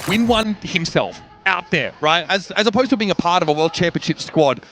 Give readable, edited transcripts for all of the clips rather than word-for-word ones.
win one himself out there, right? As opposed to being a part of a World Championship squad.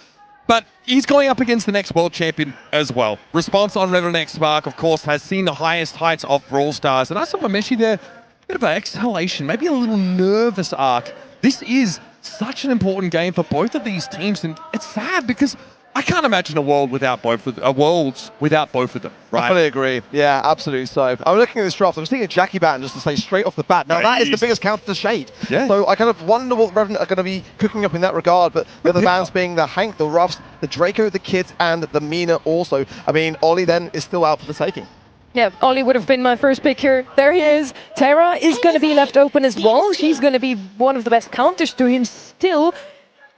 But he's going up against the next world champion as well. Response on Revenant X Spark, of course, has seen the highest heights of Brawl Stars. And I saw Meshi there, a bit of an exhalation, maybe a little nervous arc. This is such an important game for both of these teams, and it's sad because I can't imagine a world without both of worlds without both of them, right? I fully agree. Yeah, absolutely. So I'm looking at this draft. I'm seeing a Jackie Batten just to say straight off the bat. Now that is the biggest counter to Shade. Yeah. So I kind of wonder what Revenant are going to be cooking up in that regard. But the other bans being the Hank, the Ruffs, the Draco, the Kids, and the Mina also. I mean, Ollie then is still out for the taking. Yeah, Ollie would have been my first pick here. There he is. Terra is going to be left open as well. She's going to be one of the best counters to him still.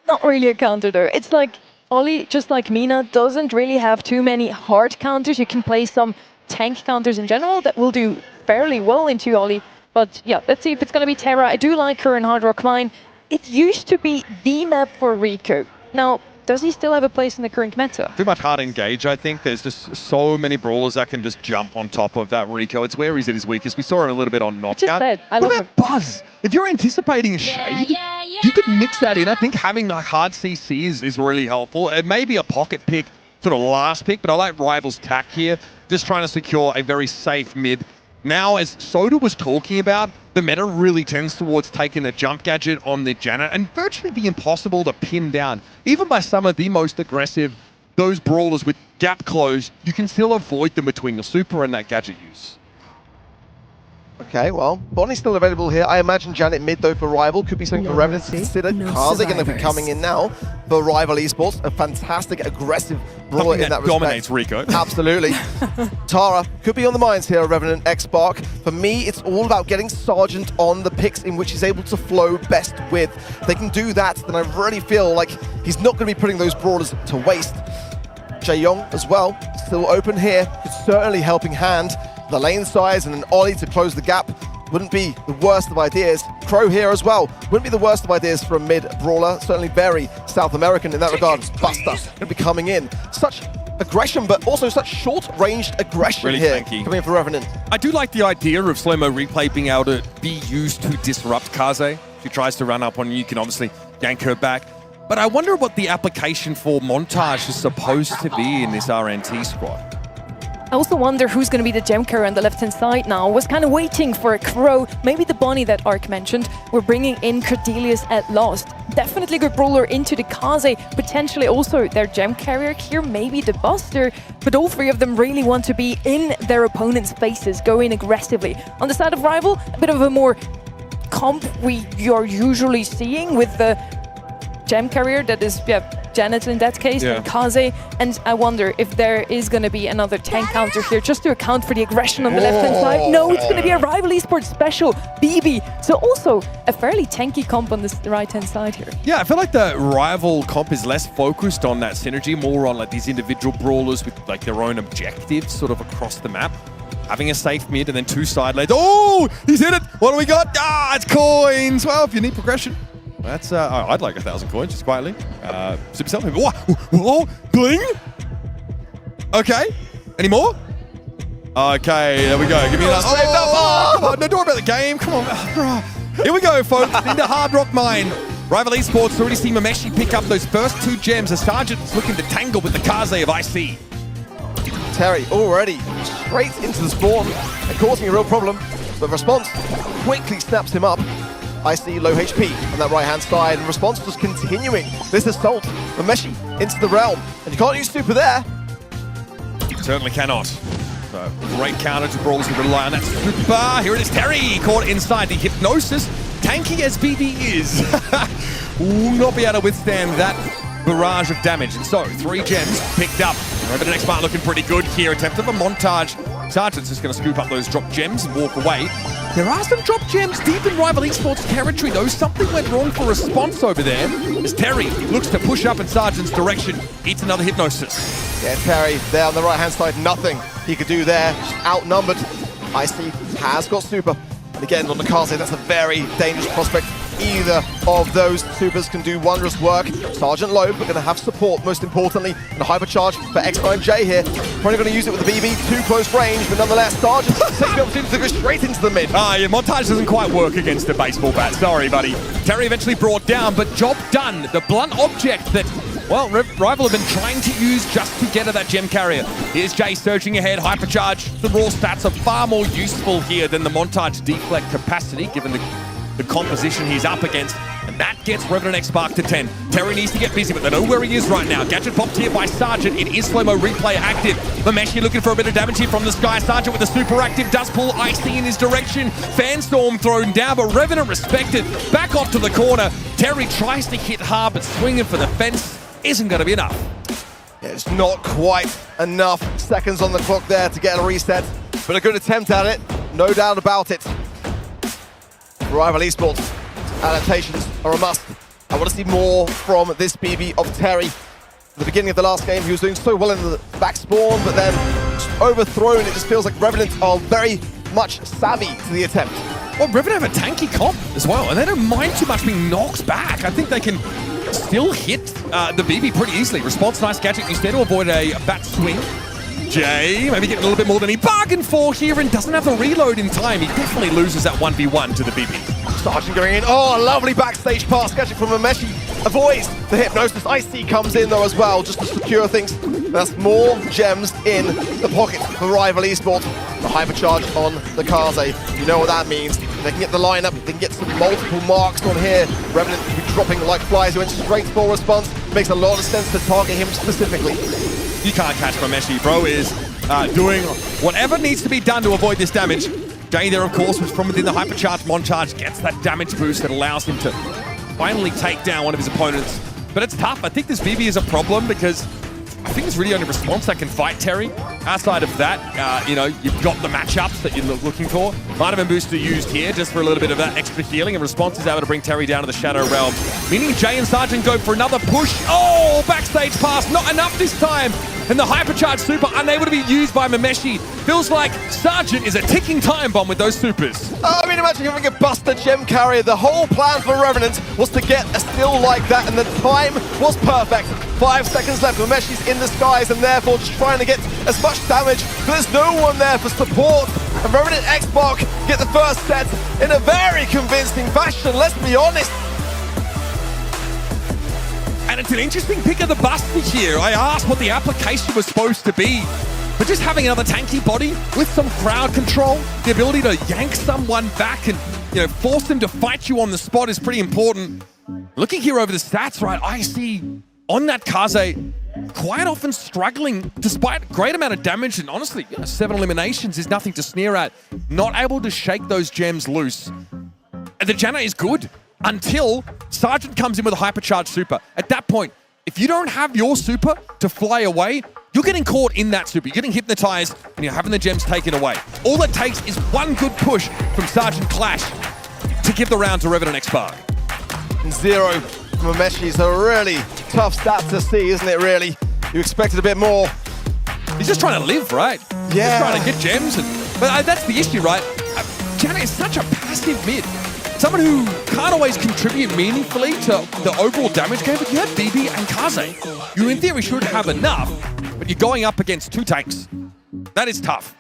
Not really a counter though. It's like Ollie, just like Mina, doesn't really have too many hard counters. You can play some tank counters in general that will do fairly well into Ollie. But yeah, let's see if it's going to be Terra. I do like her in Hard Rock Mine. It used to be the map for Rico. Now, does he still have a place in the current meta? Too much hard engage, I think. There's just so many brawlers that can just jump on top of that Rico. It's where he's at his weakest. We saw him a little bit on Knockout. Just said, I love what about Buzz? If you're anticipating a Shade, you could mix that in. I think having like hard CC is really helpful. It may be a pocket pick, sort of last pick, but I like Rival's tack here. Just trying to secure a very safe mid. Now, as Soda was talking about, the meta really tends towards taking the jump gadget on the Janet and virtually be impossible to pin down. Even by some of the most aggressive, those brawlers with gap close, you can still avoid them between the super and that gadget use. Okay, well, Bonnie's still available here. I imagine Janet mid, though, for Rival. Could be something for Revenant to consider. Kaze going to be coming in now for Rival Esports. A fantastic, aggressive brawler in that respect. Dominates Rico. Absolutely. Tara could be on the minds here of Revenant X Spark. For me, it's all about getting Sergeant on the picks in which he's able to flow best with. If they can do that, then I really feel like he's not going to be putting those brawlers to waste. Jaeyong as well, still open here. It's certainly helping hand. The lane size and an Ollie to close the gap wouldn't be the worst of ideas. Crow here as well wouldn't be the worst of ideas for a mid brawler. Certainly very South American in that regard. Buster going to be coming in. Such aggression, but also such short-ranged aggression really here tanky. coming in for Revenant. I do like the idea of slow-mo replay being able to be used to disrupt Kaze. If she tries to run up on you, you can obviously gank her back. But I wonder what the application for Montage is supposed to be in this RNT squad. I also wonder who's going to be the gem carrier on the left-hand side now. Was kind of waiting for a Crow, maybe the Bonnie that Ark mentioned. We're bringing in Cordelius at last. Definitely good brawler into the Kaze, potentially also their gem carrier here, maybe the Buster. But all three of them really want to be in their opponent's faces, going aggressively. On the side of Rival, a bit of a more comp you're usually seeing with the gem carrier that is, Janet in that case, and Kaze. And I wonder if there is going to be another tank counter here just to account for the aggression on the left-hand side. No, it's going to be a Rival Esports special, BB. So also a fairly tanky comp on the right-hand side here. Yeah, I feel like the Rival comp is less focused on that synergy, more on like these individual brawlers with like their own objectives sort of across the map. Having a safe mid and then two side lanes. Oh, he's hit it. What do we got? Ah, it's coins. Well, if you need progression. That's, I'd like 1,000 coins, just quietly. Super selfie. Whoa, bling? Okay, any more? Okay, there we go. Give me another. Oh, come on, no door about the game. Come on. Here we go, folks, into Hard Rock Mine. Rival Esports already seen Meshi pick up those first two gems. The Sergeant is looking to tangle with the Kaze of IC. Terry already straight into the spawn and causing a real problem. But Response quickly snaps him up. I see low HP on that right-hand side, and Response just continuing this assault from Meshi into the realm. And you can't use super there. Certainly cannot. So, great counter to brawlers who rely on that super. Here it is, Terry, caught inside the Hypnosis. Tanky as BD is, will not be able to withstand that barrage of damage. And so, 3 gems picked up. Revenant X Spark looking pretty good here. Attempt of a montage. Sergeant's just going to scoop up those drop gems and walk away. There are some drop gems deep in Rival Esports territory, though. Something went wrong for Response over there. As Terry looks to push up in Sergeant's direction, eats another Hypnosis. Yeah, Terry there on the right-hand side, nothing he could do there. Outnumbered. Icy has got super. And again, on the Kaze, that's a very dangerous prospect either of those supers can do wondrous work. Sergeant low, but going to have support, most importantly, and a hypercharge for X9J here. Probably going to use it with the BB, too close range, but nonetheless, Sergeant takes the opportunity to go straight into the mid. Yeah, Montage doesn't quite work against a baseball bat. Sorry, buddy. Terry eventually brought down, but job done. The blunt object that, well, Rival have been trying to use just to get to that gem carrier. Here's Jay surging ahead, hypercharge. The raw stats are far more useful here than the Montage deflect capacity, given the composition he's up against. And that gets Revenant X-Spark to 10. Terry needs to get busy, but they know where he is right now. Gadget popped here by Sergeant. It is slow-mo replay active. Mameshi looking for a bit of damage here from the sky. Sergeant with the super active does pull Icy in his direction. Fanstorm thrown down, but Revenant respected. Back off to the corner. Terry tries to hit hard, but swinging for the fence isn't going to be enough. Yeah, it's not quite enough seconds on the clock there to get a reset, but a good attempt at it, no doubt about it. Rival Esports adaptations are a must. I want to see more from this BB of Terry. At the beginning of the last game, he was doing so well in the back spawn, but then just overthrown. It just feels like Revenant are very much savvy to the attempt. Well, Revenant have a tanky comp as well, and they don't mind too much being knocked back. I think they can still hit the BB pretty easily. Response, nice gadget instead to avoid a bat swing. Jay maybe getting a little bit more than he bargained for here and doesn't have the reload in time. He definitely loses that 1v1 to the BB. Sergeant going in. Oh, a lovely backstage pass. Gadget from Mameshi avoids the hypnosis. Icy comes in though as well, just to secure things. That's more gems in the pocket for Rival Esports. The hypercharge on the Kaze. You know what that means. They can get the lineup, they can get some multiple marks on here. Revenant can be dropping like flies. He went straight for response. Makes a lot of sense to target him specifically. You can't catch Mameshi. Bro is doing whatever needs to be done to avoid this damage. Jay there, of course, was from within the hypercharge. Montage gets that damage boost that allows him to finally take down one of his opponents. But it's tough. I think this BB is a problem because I think it's really only Response that can fight Terry. Outside of that, you know, you've got the matchups that you're looking for. Might have been booster used here just for a little bit of that extra healing, and Response is able to bring Terry down to the Shadow Realm. Meaning Jay and Sergeant go for another push. Oh, backstage pass, not enough this time. And the hypercharge super unable to be used by Mameshi. Feels like Sergeant is a ticking time bomb with those supers. I mean, imagine having a Buster gem carrier. The whole plan for Revenant was to get a steal like that, and the time was perfect. 5 seconds left. Mameshi's in the skies, and therefore just trying to get as much damage, but there's no one there for support. And Revenant X-Spark get the first set in a very convincing fashion, let's be honest. And it's an interesting pick of the Buster here. I asked what the application was supposed to be, but just having another tanky body with some crowd control, the ability to yank someone back and, you know, force them to fight you on the spot is pretty important. Looking here over the stats, right, I see on that Kaze quite often struggling despite a great amount of damage, and honestly, 7 eliminations is nothing to sneer at. Not able to shake those gems loose. And the Janna is good until Sergeant comes in with a hypercharged super. At that point, if you don't have your super to fly away, you're getting caught in that super. You're getting hypnotized and you're having the gems taken away. All it takes is one good push from Sergeant Clash to give the round to Revenant X-Spark. 0 from Mameshi is a really tough stat to see, isn't it, really? You expected a bit more. He's just trying to live, right? Yeah. He's trying to get gems. But that's the issue, right? Janna is such a passive mid. Someone who can't always contribute meaningfully to the overall damage game, but you have BB and Kaze. You, in theory, should have enough, but you're going up against 2 tanks. That is tough.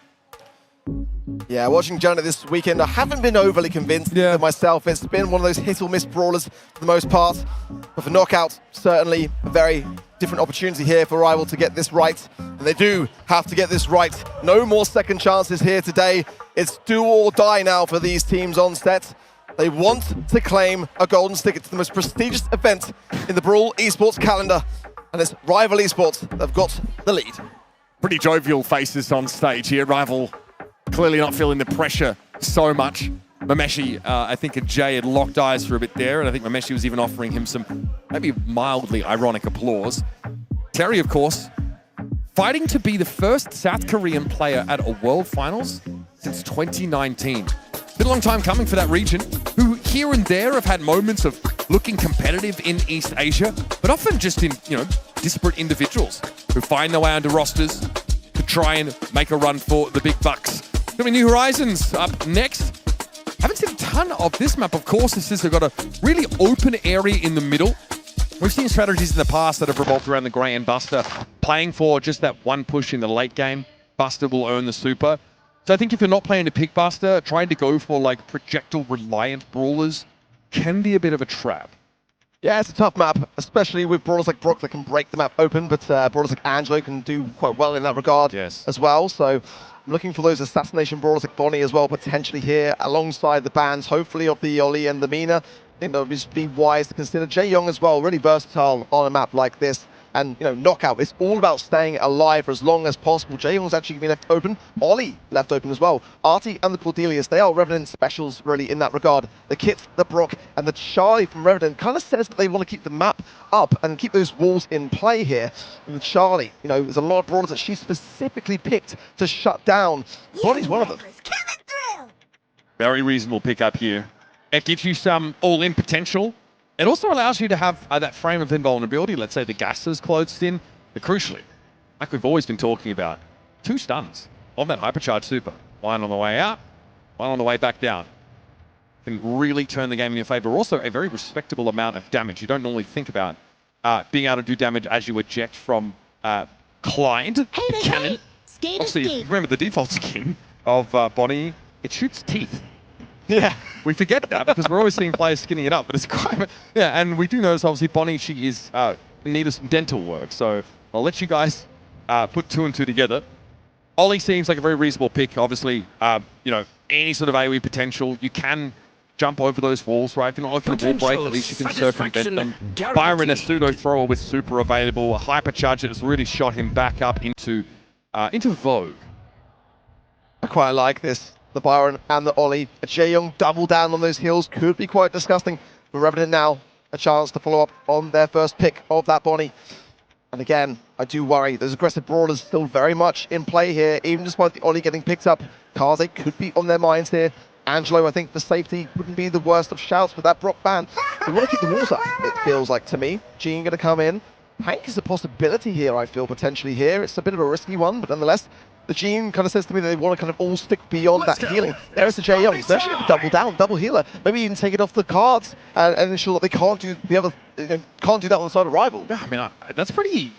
Yeah, watching Janna this weekend, I haven't been overly convinced of myself. It's been one of those hit-or-miss brawlers for the most part. But for Knockout, certainly a very different opportunity here for Rival to get this right. And they do have to get this right. No more second chances here today. It's do or die now for these teams on set. They want to claim a golden ticket to the most prestigious event in the Brawl Esports calendar. And it's Rival Esports that have got the lead. Pretty jovial faces on stage here. Rival clearly not feeling the pressure so much. Mameshi, I think Jay had locked eyes for a bit there, and I think Mameshi was even offering him some maybe mildly ironic applause. Terry, of course, fighting to be the first South Korean player at a World Finals since 2019. Been a long time coming for that region, who here and there have had moments of looking competitive in East Asia, but often just in, you know, disparate individuals who find their way onto rosters to try and make a run for the big bucks. Gonna be New Horizons up next. Haven't seen a ton fun of this map, of course, is they've got a really open area in the middle. We've seen strategies in the past that have revolved around the Grey and Buster, playing for just that one push in the late game. Buster will earn the super. So I think if you're not planning to pick Buster, trying to go for like projectile-reliant brawlers can be a bit of a trap. Yeah, it's a tough map, especially with brawlers like Brook that can break the map open, but brawlers like Angelo can do quite well in that regard as well. So I'm looking for those assassination brawlers like Bonnie as well, potentially here, alongside the bans, hopefully of the Oli and the Mina. I think that would just be wise to consider. Jae-Young as well, really versatile on a map like this. And, you know, Knockout, it's all about staying alive for as long as possible. Jae-Young's actually been left open. Oli left open as well. Artie and the Cordelius, they are Revenant specials, really, in that regard. The Kit, the Brock, and the Charlie from Revenant kind of says that they want to keep the map up and keep those walls in play here. And Charlie, you know, there's a lot of brawlers that she specifically picked to shut down. Bonnie's one of them. Very reasonable pickup here. It gives you some all-in potential. It also allows you to have that frame of invulnerability. Let's say the gas is closed in. But crucially, like we've always been talking about, 2 stuns on that hypercharged super. One on the way out, one on the way back down. Can really turn the game in your favor. Also, a very respectable amount of damage. You don't normally think about being able to do damage as you eject from Clyde. Hey, Cannon. Skate Obviously, remember the default skin of Bonnie, it shoots teeth. Yeah. We forget that because we're always seeing players skinning it up, but it's quite... Yeah, and we do notice, obviously, Bonnie, she is in need of some dental work, so I'll let you guys put 2 and 2 together. Oli seems like a very reasonable pick, obviously. You know, any sort of AoE potential, you can jump over those walls, right? If you're not looking for wall break, at least you can circumvent them. Byron, a pseudo-thrower with super available, a hypercharger has really shot him back up into vogue. I quite like this. The Byron and the Oli. A Jae-Young double down on those heals could be quite disgusting. But Revenant now a chance to follow up on their first pick of that Bonnie. And again, I do worry. Those aggressive brawlers still very much in play here, even despite the Oli getting picked up. Kaze could be on their minds here. Angelo, I think, for safety wouldn't be the worst of shouts with that Brock ban. We want to keep the walls up, it feels like to me. Gene going to come in. Hank is a possibility here, I feel, potentially here. It's a bit of a risky one, but nonetheless, the Gene kind of says to me that they want to kind of all stick beyond that healing. There's the Jae-Young. They're actually going to double down, double healer. Maybe even take it off the cards and ensure that they can't do the other, can't do that on the side of Rival. Yeah, I mean, that's pretty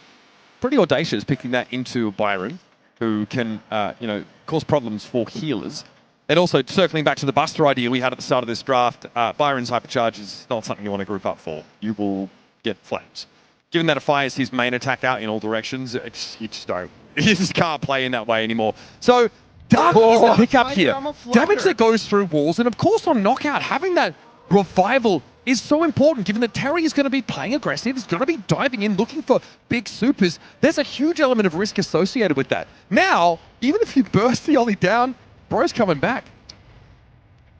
audacious, picking that into Byron, who can, you know, cause problems for healers. And also, circling back to the Buster idea we had at the start of this draft, Byron's hypercharge is not something you want to group up for. You will get flames. Given that it fires his main attack out in all directions, you just don't. You just can't play in that way anymore. So, Dark is the pickup here. Damage that goes through walls, and of course on Knockout, having that revival is so important, given that Terry is going to be playing aggressive, he's going to be diving in, looking for big supers. There's a huge element of risk associated with that. Now, even if you burst the Oli down, bro's coming back.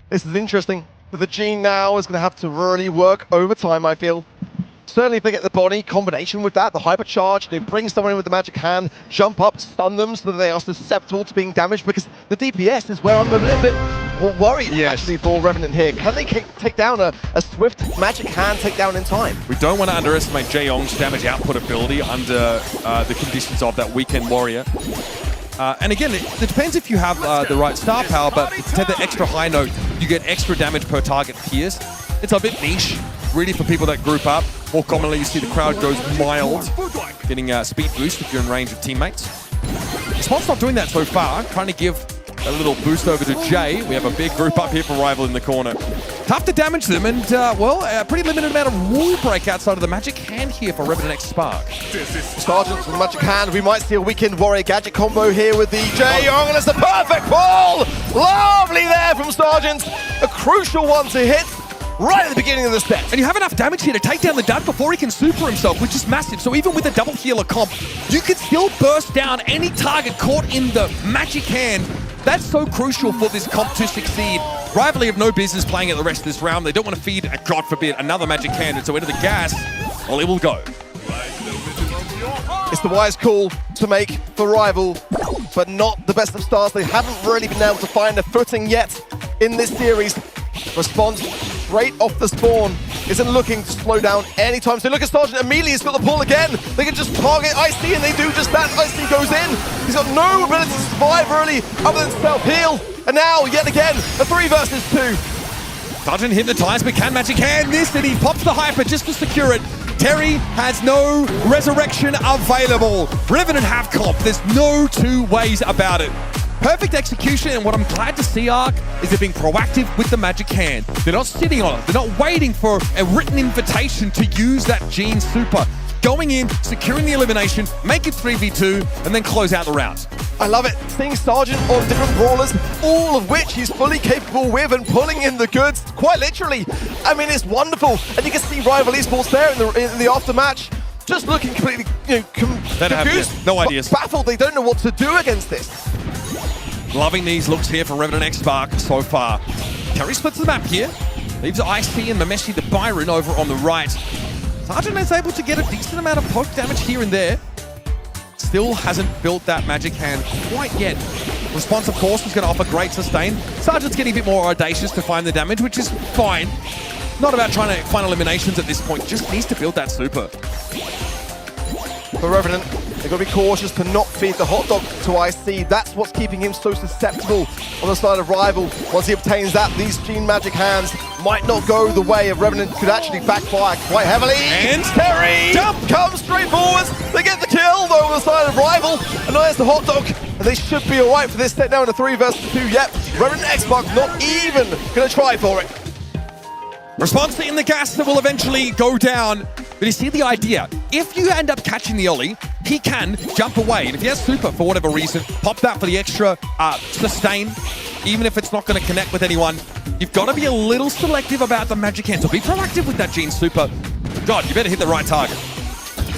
This is interesting. But the Gene now is going to have to really work overtime, I feel. Certainly if they get the Bonnie combination with that, the hypercharge, they bring someone in with the magic hand, jump up, stun them so that they are susceptible to being damaged, because the DPS is where I'm a little bit more worried actually for Revenant here. Can they take down a swift magic hand takedown in time? We don't want to underestimate Jae-Young's damage output ability under the conditions of that Weekend Warrior. And again, it depends if you have the right star power, but if you take the extra high note, you get extra damage per target pierced. It's a bit niche, really, for people that group up. More commonly, you see the crowd goes mild, getting a speed boost if you're in range of teammates. Spot's not doing that so far, trying to give a little boost over to Jay. We have a big group up here for Rival in the corner. Tough to damage them, and well, a pretty limited amount of wall break outside of the Magic Hand here for Revenant X Spark. Sergeant with the Magic Hand, we might see a Weekend Warrior gadget combo here with the Jae-Young, and it's the perfect ball! Lovely there from Sergeant, a crucial one to hit right at the beginning of the set. And you have enough damage here to take down the Dud before he can super himself, which is massive. So even with a double healer comp, you can still burst down any target caught in the Magic Hand. That's so crucial for this comp to succeed. Rival have no business playing it the rest of this round. They don't want to feed, God forbid, another Magic Hand. And so into the gas, well, it will go. It's the wise call to make for Rival, but not the best of stars. They haven't really been able to find a footing yet in this series. Response straight off the spawn isn't looking to slow down anytime soon. Look at Sergeant, immediately he's got the pull again. They can just target Icy, and they do just that. Icy goes in. He's got no ability to survive early other than self-heal. And now, yet again, a 3 versus 2. Sergeant hypnotized, but can Magic Hand this? And he pops the Hyper just to secure it. Terry has no resurrection available. Revenant have comp. There's no two ways about it. Perfect execution, and what I'm glad to see, Arc, is they're being proactive with the Magic Hand. They're not sitting on it. They're not waiting for a written invitation to use that Gene Super. Going in, securing the elimination, make it 3v2, and then close out the round. I love it. Seeing Sergeant on different brawlers, all of which he's fully capable with and pulling in the goods, quite literally. I mean, it's wonderful. And you can see Rival Esports there in the aftermatch, just looking completely, confused. No ideas. Baffled. They don't know what to do against this. Loving these looks here for Revenant X-Spark so far. Terry splits the map here. Leaves IC and Mameshi the Byron over on the right. Sergeant is able to get a decent amount of poke damage here and there. Still hasn't built that Magic Hand quite yet. Response, of course, is going to offer great sustain. Sergeant's getting a bit more audacious to find the damage, which is fine. Not about trying to find eliminations at this point, just needs to build that super. For Revenant, they've got to be cautious to not feed the hot dog to IC. That's what's keeping him so susceptible on the side of Rival. Once he obtains that, these Gene Magic Hands might not go the way of Revenant, could actually backfire quite heavily. And Terry jump comes straight forwards. They get the kill though on the side of Rival. And there's the hot dog. And they should be all right for this set now in a 3 versus 2. Yep, Revenant X-Spark not even going to try for it. Response in the gas that will eventually go down. But you see the idea. If you end up catching the Ollie, he can jump away. And if he has super for whatever reason, pop that for the extra sustain. Even if it's not going to connect with anyone, you've got to be a little selective about the Magic Hand. So be proactive with that Gene Super. God, you better hit the right target.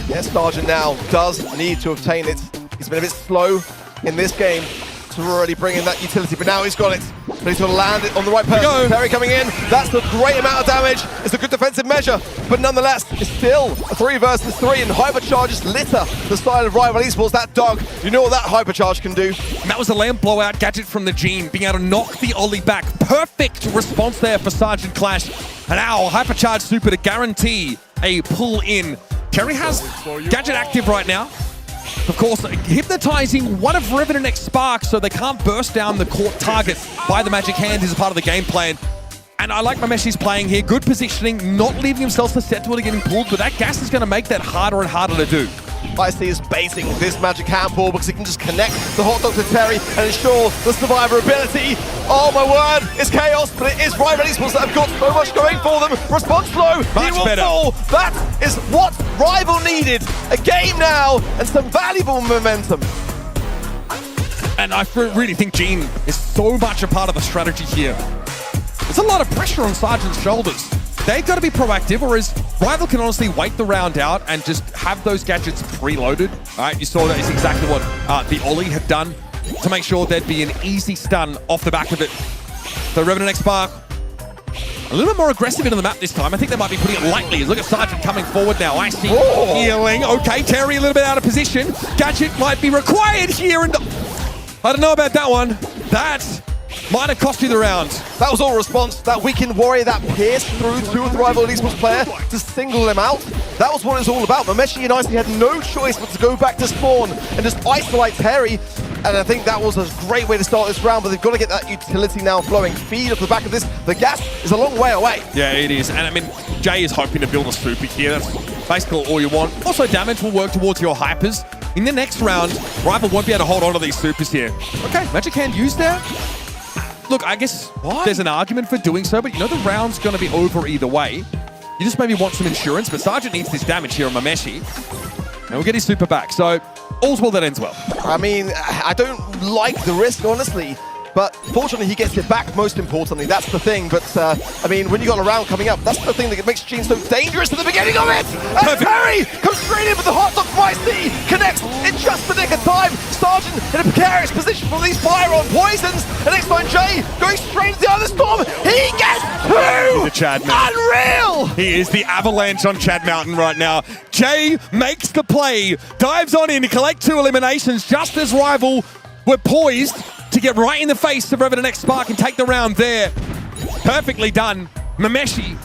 Yes, Sergeant now does need to obtain it. He's been a bit slow in this game to really bring in that utility, but now he's got it. But he's got to land it on the right person. Terry coming in. That's a great amount of damage. It's a good defensive measure, but nonetheless, it's still a 3 versus 3, and hypercharges litter the side of Rival Esports. That dog, you know what that hypercharge can do. And that was a lamp blowout gadget from the Gene, being able to knock the Ollie back. Perfect response there for Sergeant Clash. And now hypercharge super to guarantee a pull in. Terry has gadget active right now. Of course, hypnotizing one of Revenant X-Spark so they can't burst down the court target by the Magic Hand is a part of the game plan. And I like Mameshi's playing here. Good positioning, not leaving himself susceptible to getting pulled, but that gas is going to make that harder and harder to do. IC is baiting this Magic Hand ball because he can just connect the hot dog to Terry and ensure the survivability. Oh my word, it's chaos, but it is Rival Esports that have got so much going for them. Response low, he will fall. That is what Rival needed. A game now and some valuable momentum. And I really think Gene is so much a part of the strategy here. There's a lot of pressure on Sergeant's shoulders. They've got to be proactive, whereas Rival can honestly wait the round out and just have those gadgets preloaded. All right, you saw that is exactly what the Ollie had done to make sure there'd be an easy stun off the back of it. So Revenant X-Spark, a little bit more aggressive into the map this time. I think they might be putting it lightly. Look at Sergeant coming forward now. I see healing. Okay, Terry a little bit out of position. Gadget might be required here, and I don't know about that one. That might have cost you the round. That was all response. That weakened warrior that pierced through to the Rival Esports player to single them out. That was what it was all about. Mameshi and IC had no choice but to go back to spawn and just isolate Terry. And I think that was a great way to start this round, but they've got to get that utility now flowing. Feed off the back of this. The gas is a long way away. Yeah, it is. And I mean, Jay is hoping to build a super here. That's basically all you want. Also, damage will work towards your hypers. In the next round, Rival won't be able to hold on to these supers here. Okay, Magic Hand used there. Look, I guess there's an argument for doing so, but you know the round's going to be over either way. You just maybe want some insurance, but Sergeant needs this damage here on Mameshi. And we'll get his super back. So, all's well that ends well. I mean, I don't like the risk, honestly. But fortunately, he gets it back, most importantly. That's the thing. But, I mean, when you got a round coming up, that's the thing that makes Gene so dangerous at the beginning of it. And Terry comes straight in with the hot dog from IC. Connects in just the nick of time. Sergeant in a precarious position from these fire on poisons. And X9J going straight into the other storm. He gets two! The Chad Mountain. Unreal! He is the avalanche on Chad Mountain right now. Jay makes the play. Dives on in to collect 2 eliminations just as Rival were poised to get right in the face of Revenant X-Spark and take the round there. Perfectly done. Mameshi.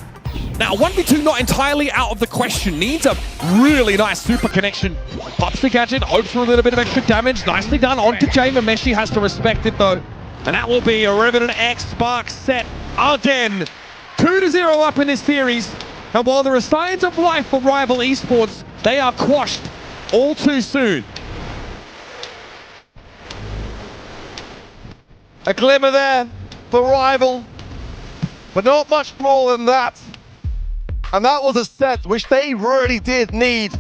Now, 1v2 not entirely out of the question. Needs a really nice super connection. Pops the gadget, hopes for a little bit of extra damage. Nicely done onto Jay. Mameshi has to respect it, though. And that will be a Revenant X-Spark set again. 2-0 up in this series. And while there are signs of life for Rival Esports, they are quashed all too soon. A glimmer there for Rival, but not much more than that. And that was a set which they really did need,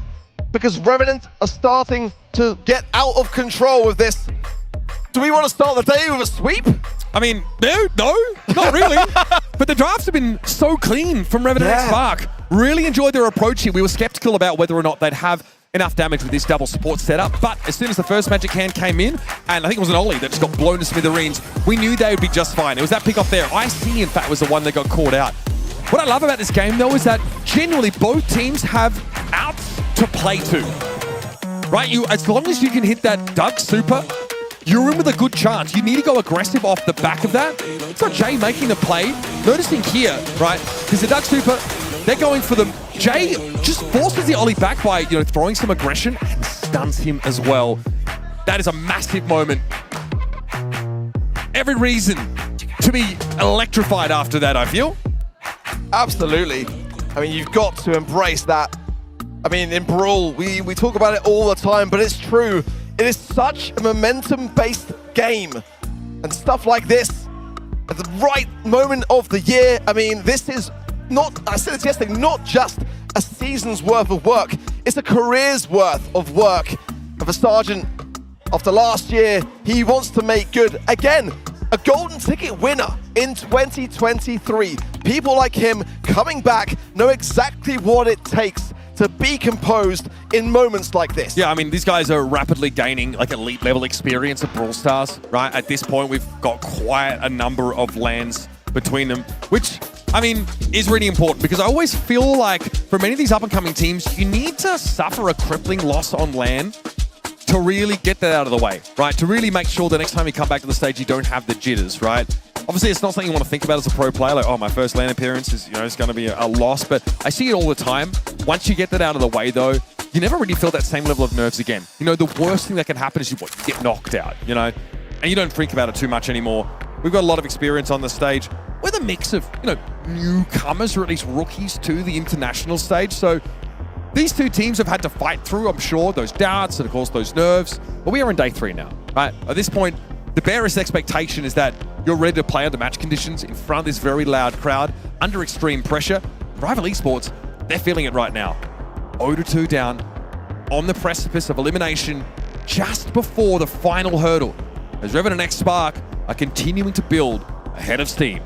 because Revenant are starting to get out of control with this. Do we want to start the day with a sweep? I mean, no, not really. But the drafts have been so clean from Revenant X Spark. Really enjoyed their approach here. We were skeptical about whether or not they'd have enough damage with this double support setup, but as soon as the first Magic Hand came in, and I think it was an Ollie that just got blown to smithereens, we knew they would be just fine. It was that pick off there. IC, in fact, was the one that got caught out. What I love about this game, though, is that genuinely both teams have outs to play to. Right? As long as you can hit that Doug Super, you're in with a good chance. You need to go aggressive off the back of that. It's not Jay making the play. Noticing here, right, because the Doug Super, they're going for them. Jay just forces the Ollie back by, throwing some aggression and stuns him as well. That is a massive moment. Every reason to be electrified after that, I feel. Absolutely. I mean, you've got to embrace that. I mean, in Brawl, we talk about it all the time, but it's true. It is such a momentum-based game. And stuff like this, at the right moment of the year, I mean, this is not, I said it yesterday, not just a season's worth of work. It's a career's worth of work. And for Sergeant, after last year, he wants to make good. Again, a golden ticket winner in 2023. People like him coming back know exactly what it takes to be composed in moments like this. Yeah, I mean, these guys are rapidly gaining like elite level experience at Brawl Stars, right? At this point, we've got quite a number of LANs between them, which, I mean, is really important because I always feel like for many of these up-and-coming teams, you need to suffer a crippling loss on LAN to really get that out of the way, right? To really make sure the next time you come back to the stage, you don't have the jitters, right? Obviously, it's not something you want to think about as a pro player, like, oh, my first LAN appearance is, it's going to be a loss, but I see it all the time. Once you get that out of the way, though, you never really feel that same level of nerves again. The worst thing that can happen is you get knocked out, and you don't think about it too much anymore. We've got a lot of experience on the stage with a mix of, newcomers or at least rookies to the international stage, so these two teams have had to fight through, I'm sure, those doubts and, of course, those nerves. But we are in day 3 now, right? At this point, the barest expectation is that you're ready to play under match conditions in front of this very loud crowd, under extreme pressure. Rival Esports, they're feeling it right now. 0-2 down, on the precipice of elimination, just before the final hurdle, as Revenant X Spark are continuing to build ahead of steam.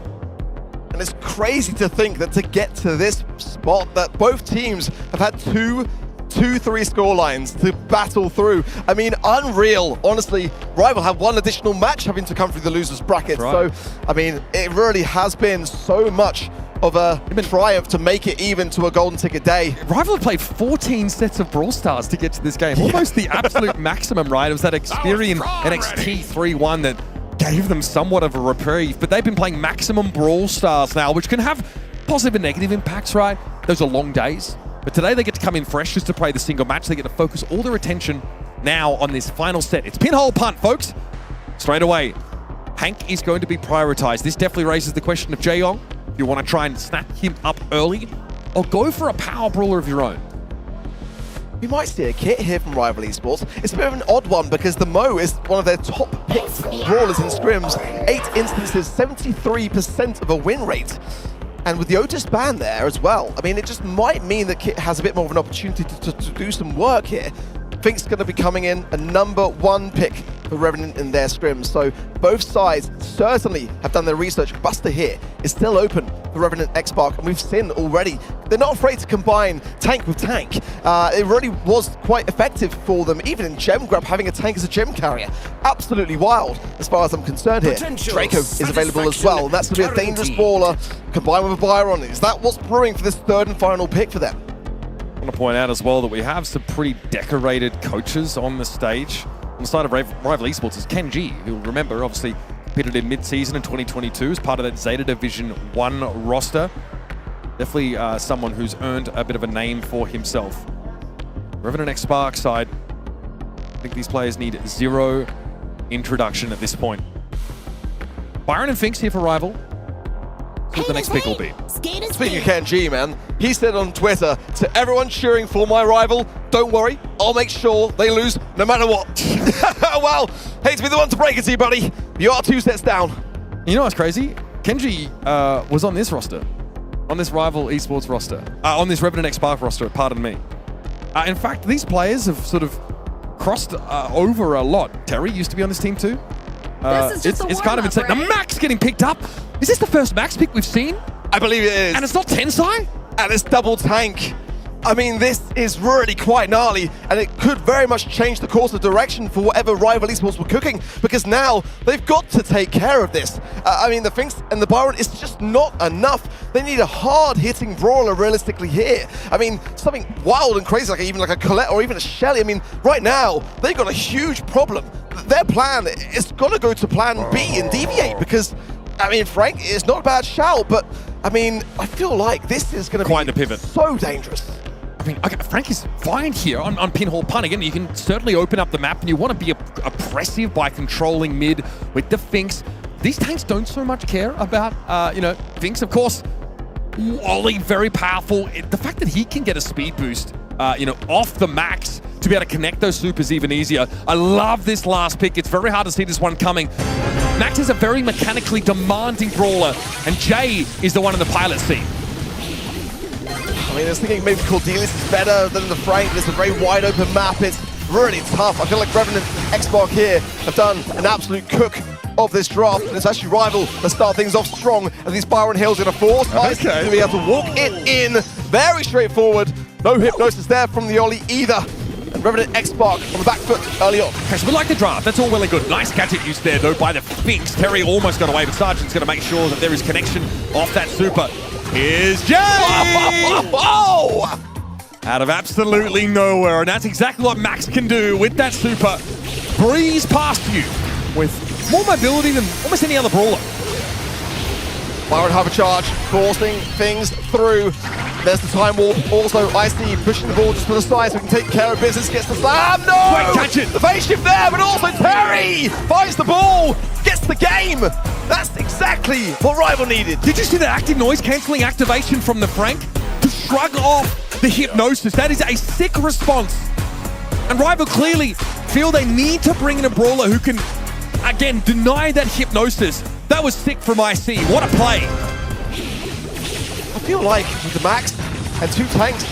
And it's crazy to think that to get to this spot, that both teams have had 2-3 scorelines to battle through. I mean, unreal. Honestly, Rival have one additional match having to come through the losers bracket. Right. So, I mean, it really has been so much of a triumph to make it even to a golden ticket day. Rival have played 14 sets of Brawl Stars to get to this game. Almost the absolute maximum, right? It was that Experian NXT 3-1 that gave them somewhat of a reprieve, but they've been playing maximum Brawl Stars now, which can have positive and negative impacts, right? Those are long days. But today they get to come in fresh just to play the single match. They get to focus all their attention now on this final set. It's pinhole punt, folks. Straight away, Hank is going to be prioritized. This definitely raises the question of Jaeyong. If you want to try and snap him up early, or go for a power brawler of your own. We might see a kit here from Rival Esports. It's a bit of an odd one because the Mo is one of their top picked brawlers in scrims. 8 instances, 73% of a win rate. And with the Otis ban there as well, I mean, it just might mean that Kit has a bit more of an opportunity to do some work here. Fink's going to be coming in a #1 pick for Revenant in their scrims. So both sides certainly have done their research. Buster here is still open for Revenant X Spark, and we've seen already they're not afraid to combine tank with tank. It really was quite effective for them, even in gem grab, having a tank as a gem carrier. Absolutely wild as far as I'm concerned here. Draco is available as well, and that's going to be a dangerous brawler combined with a Byron. Is that what's brewing for this third and final pick for them? I want to point out as well that we have some pretty decorated coaches on the stage. On the side of Rival Esports is Ken G, who, remember, obviously competed in mid-season in 2022 as part of that Zeta Division 1 roster. Definitely someone who's earned a bit of a name for himself. Revenant X Spark side, I think these players need zero introduction at this point. Byron and Finks here for Rival. what the next pick will be. Speaking of Ken G, man, he said on Twitter to everyone cheering for my rival, don't worry, I'll make sure they lose no matter what. Well, hate to be the one to break it to you, buddy. You are 2 sets down. You know what's crazy? Kenji was on this roster, on this rival esports roster, on this Revenant X Spark roster, pardon me. In fact, these players have sort of crossed over a lot. Terry used to be on this team too. It's kind of insane. right? The Max getting picked up. Is this the first Max pick we've seen? I believe it is. And it's not Tensai? And it's double tank. I mean, this is really quite gnarly, and it could very much change the course of direction for whatever rival esports were cooking, because now they've got to take care of this. I mean, the Finks and the Byron is just not enough. They need a hard-hitting brawler realistically here. I mean, something wild and crazy, like even like a Colette or even a Shelly. I mean, right now, they've got a huge problem. Their plan is going to go to plan B and deviate, because, I mean, Frank is not a bad shout, but, I mean, I feel like this is going to Quite be the pivot. so dangerous. I mean, okay, Frank is fine here on Pinhole Punt. Again, you can certainly open up the map, and you want to be oppressive by controlling mid with the Finks. These tanks don't so much care about, Finks. Of course, Ollie, very powerful. The fact that he can get a speed boost, off the Max to be able to connect those supers even easier. I love this last pick. It's very hard to see this one coming. Max is a very mechanically demanding brawler, and Jay is the one in the pilot seat. I mean, I was thinking maybe Cordelius is better than the Frank. It's a very wide open map. It's really tough. I feel like Revenant and X-Spark here have done an absolute cook of this draft. And it's actually rival to start things off strong. And these Byron Hill's going to force Ice to be able to walk it in. Very straightforward. No hypnosis there from the Ollie either. And Revenant X-Spark on the back foot early on. Okay, so we like the draft. That's all well and good. Nice gadget use there, though, by the Finks. Terry almost got away, but Sergeant's going to make sure that there is connection off that super. Here's Jay! Out of absolutely nowhere, and that's exactly what Max can do with that super. Breeze past you with more mobility than almost any other brawler. Byron Hovercharge forcing things through. There's the time warp. Also, Icy pushing the ball just to the side so he can take care of business. Gets the slam. No! Great catch it. The phase shift there, but also Terry finds the ball. Gets the game. That's exactly what Rival needed. Did you see the active noise cancelling activation from the Frank to shrug off the hypnosis? That is a sick response. And Rival clearly feel they need to bring in a brawler who can, again, deny that hypnosis. That was sick from IC. What a play. I feel like with the Max and 2 tanks,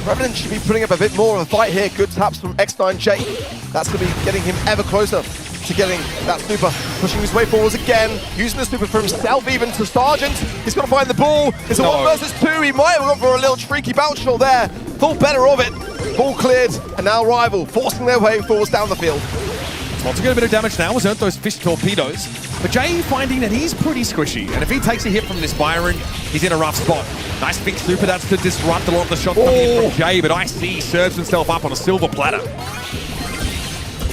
Revenant should be putting up a bit more of a fight here. Good taps from X9J. That's going to be getting him ever closer to getting that super, pushing his way forwards again, using the super for himself even to Sergeant. He's got to find the ball. It's a 1 versus 2. He might have gone for a little streaky bounce shot there. Thought better of it. Ball cleared, and now Rival forcing their way forwards down the field. Well, to get a bit of damage now was earned those fish torpedoes. But Jay finding that he's pretty squishy. And if he takes a hit from this Byron, he's in a rough spot. Nice big super, that's to disrupt a lot of the shots coming in from Jay, but IC serves himself up on a silver platter.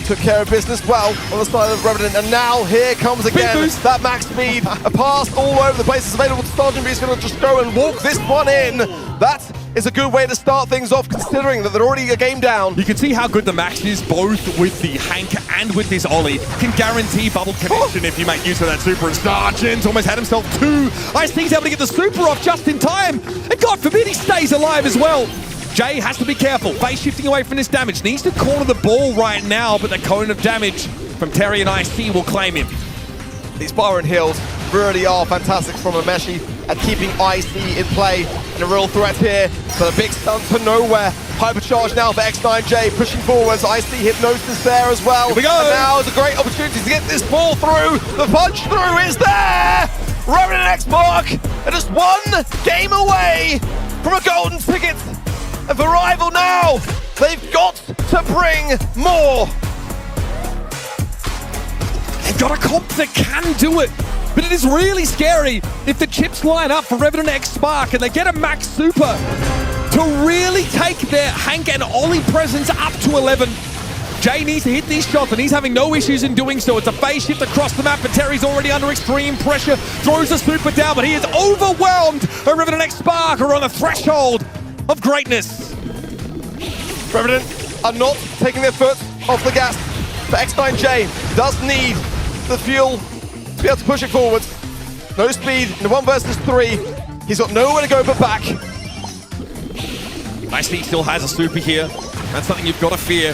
Took care of business well on the side of Revenant, and now here comes again that max speed. A pass all over the place is available to Sergeant, but he's going to just go and walk this one in. That is a good way to start things off, considering that they're already a game down. You can see how good the Max is, both with the Hank and with this Ollie. Can guarantee bubble connection if you make use of that super. And Sergeant almost had himself 2. IC's able to get the super off just in time. And God forbid he stays alive as well. Jay has to be careful. Phase shifting away from this damage. Needs to corner the ball right now, but the cone of damage from Terry and IC will claim him. These Byron Hills really are fantastic from Ameshi at keeping IC in play. And a real threat here for the big stun to nowhere. Hypercharge now for X9J pushing forwards. IC hypnosis there as well. Here we go. And now is a great opportunity to get this ball through. The punch through is there. Revenant and X-Spark are just 1 game away from a golden ticket. And for Rival now, they've got to bring more. They've got a comp that can do it, but it is really scary if the chips line up for Revenant X-Spark and they get a max super to really take their Hank and Ollie presence up to 11. Jay needs to hit these shots, and he's having no issues in doing so. It's a phase shift across the map, but Terry's already under extreme pressure. Throws the super down, but he is overwhelmed. Revenant X-Spark are on the threshold of greatness. Revenant are not taking their foot off the gas, but X9J does need the fuel to be able to push it forward. No speed in the 1 versus 3. He's got nowhere to go but back. Ice-T still has a super here. That's something you've got to fear.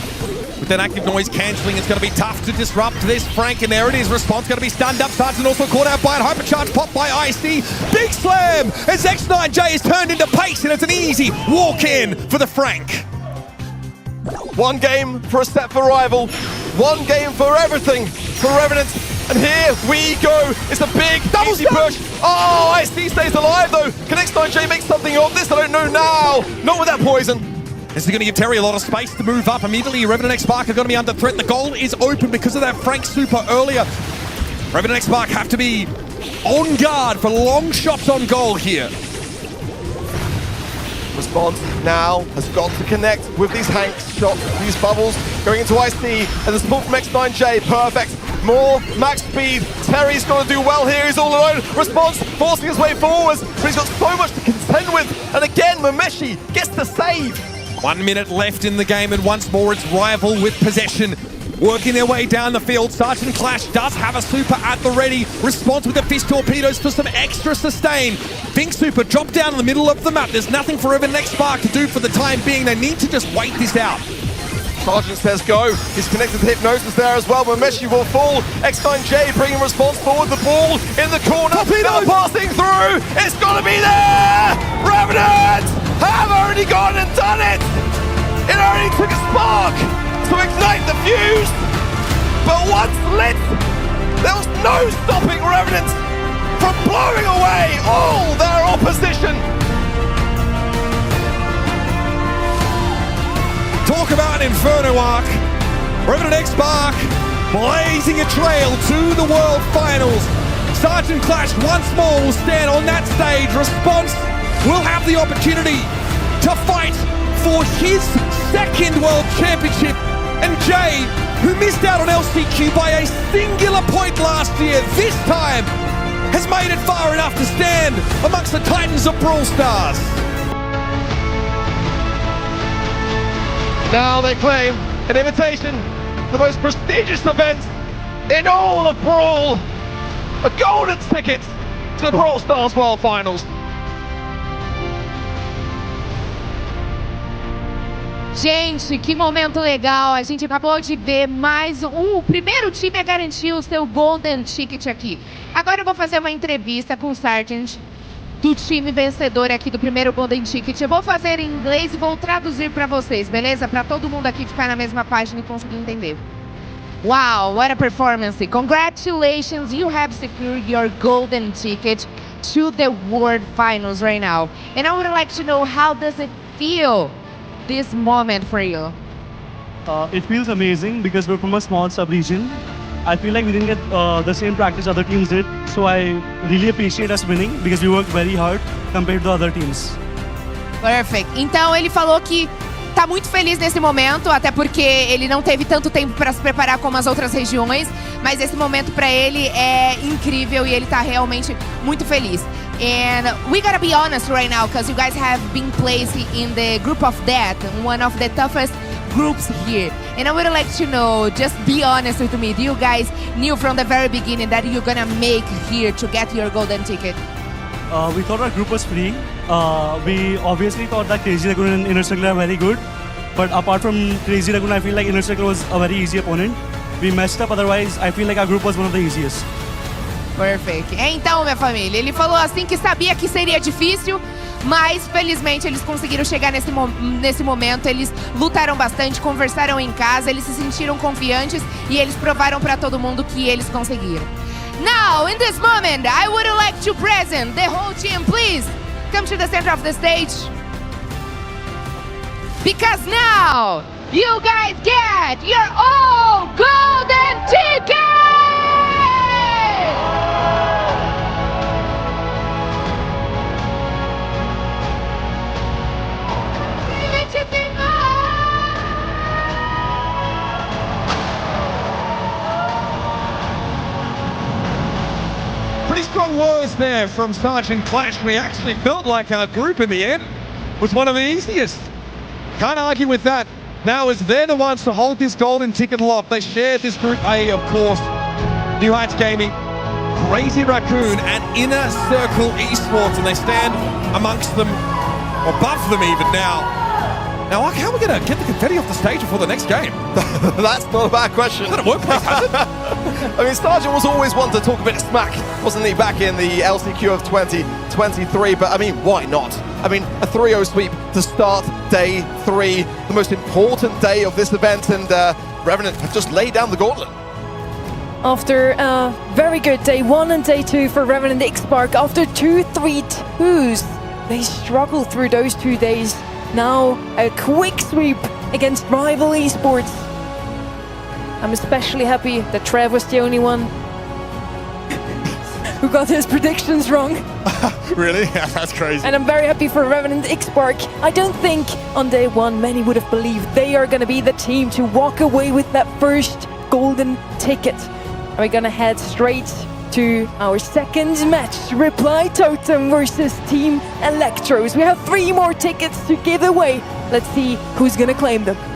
With that active noise cancelling, it's going to be tough to disrupt this Frank, and there it is. Response going to be stunned up. Sargent also caught out by it. Hypercharge popped by Ice-T. Big slam as X9J is turned into pace, and it's an easy walk-in for the Frank. 1 game for a step for Rival. 1 game for everything for Revenant. And here we go. It's a big, easy push. Oh, Ice-T stays alive though. Can X9J make something of this? I don't know now. Not with that poison. This is going to give Terry a lot of space to move up immediately. Revenant X-Spark are going to be under threat. The goal is open because of that Frank super earlier. Revenant X-Spark have to be on guard for long shots on goal here. Response now has got to connect with these Hanks shots, these bubbles going into Ice-T, and the support from X9J, perfect. More max speed. Terry's got to do well here. He's all alone. Response forcing his way forwards, but he's got so much to contend with. And again, Mameshi gets the save. 1 minute left in the game, and once more it's Rival with possession. Working their way down the field. Sergeant Clash does have a super at the ready. Response with the fist torpedoes for some extra sustain. Vink super dropped down in the middle of the map. There's nothing for Revenant X-Spark to do for the time being. They need to just wait this out. Sergeant says go. He's connected to Hypnosis there as well. Mameshi will fall. X9J bringing Response forward. The ball in the corner. Now passing through. It's got to be there. Revenant have already gone and done it. It only took a spark to ignite the fuse. But once lit, there was no stopping Revenant from blowing away all their opposition. Talk about an Inferno arc. Revenant X-Spark blazing a trail to the World Finals. Sergeant Clash once more will stand on that stage. Response will have the opportunity to fight for his 2nd World Championship. And Jay, who missed out on LCQ by a singular point last year, this time has made it far enough to stand amongst the Titans of Brawl Stars. Now they claim an invitation to the most prestigious event in all of Brawl. A golden ticket to the Brawl Stars World Finals. Gente, que momento legal. A gente acabou de ver mais um. O primeiro time a garantir o seu Golden Ticket aqui. Agora eu vou fazer uma entrevista com o Sargent do time vencedor aqui do primeiro Golden Ticket. Eu vou fazer em inglês e vou traduzir para vocês, beleza? Para todo mundo aqui ficar na mesma página e conseguir entender. Wow, what a performance. Congratulations, you have secured your Golden Ticket to the World Finals right now. And I would like to know, how does it feel, this moment for you? It feels amazing because we're from a small sub-region. I feel like we didn't get the same practice other teams did, so I really appreciate us winning because we worked very hard compared to other teams. Perfect. Então ele falou que tá muito feliz nesse momento, até porque ele não teve tanto tempo para se preparar como as outras regiões, mas esse momento para ele é incrível e ele tá realmente muito feliz. And we gotta be honest right now, because you guys have been placed in the group of death, one of the toughest groups here. And I would like to know, just be honest with me, do you guys knew from the very beginning that you're gonna make here to get your golden ticket? We thought our group was free. We obviously thought that Crazy Lagoon and Inner Circle are very good, but apart from Crazy Lagoon, I feel like Inner Circle was a very easy opponent. We messed up, otherwise I feel like our group was one of the easiest. Perfect. Então, minha família, ele falou assim que sabia que seria difícil, mas felizmente eles conseguiram chegar nesse momento. Eles lutaram bastante, conversaram em casa, eles se sentiram confiantes e eles provaram para todo mundo que eles conseguiram. Now, in this moment, I would like to present the whole team. Please come to the center of the stage. Because now, you guys get your own golden ticket! Pretty strong words there from Sergeant Clash. We actually felt like our group in the end was one of the easiest. Can't argue with that. Now, as they're the ones to hold this golden ticket aloft, they share this group A, of course. New Heights Gaming, Crazy Raccoon and Inner Circle Esports, and they stand amongst them, or above them even now. Now, how are we going to get the confetti off the stage before the next game? That's not a bad question. It's not a workplace, has it? I mean, Sargent was always one to talk a bit of smack, wasn't he, back in the LCQ of 2023? But I mean, why not? I mean, a 3-0 sweep to start day 3, the most important day of this event, and Revenant have just laid down the gauntlet. After a very good day 1 and day 2 for Revenant X-Spark, after 2 3-2s, they struggled through those 2 days. Now a quick sweep against Rival Esports. I'm especially happy that Trev was the only one who got his predictions wrong. Really? Yeah, that's crazy. And I'm very happy for Revenant X-Spark. I don't think on day 1 many would have believed they are going to be the team to walk away with that first golden ticket. And we're going to head straight to our second match, Reply Totem versus Team Electros. We have 3 more tickets to give away. Let's see who's going to claim them.